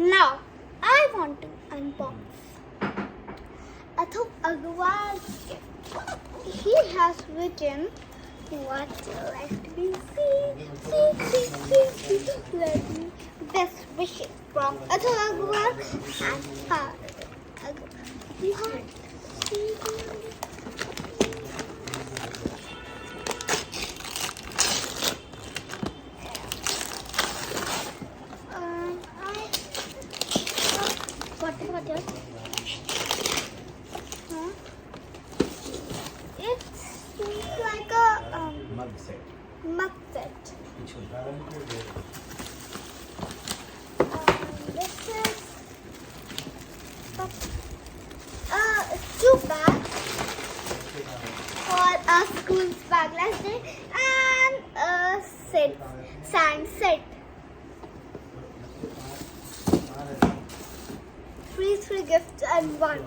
Now, I want to unbox Atul Agarwal's gift. He has written what let me see. Let me best wishes from Atul Agarwal and Agarwal. What else? Huh? It seems like a mug set. mug set. Which one? This is two bags for a school's bag last day and a set, sand set. Three gifts and one.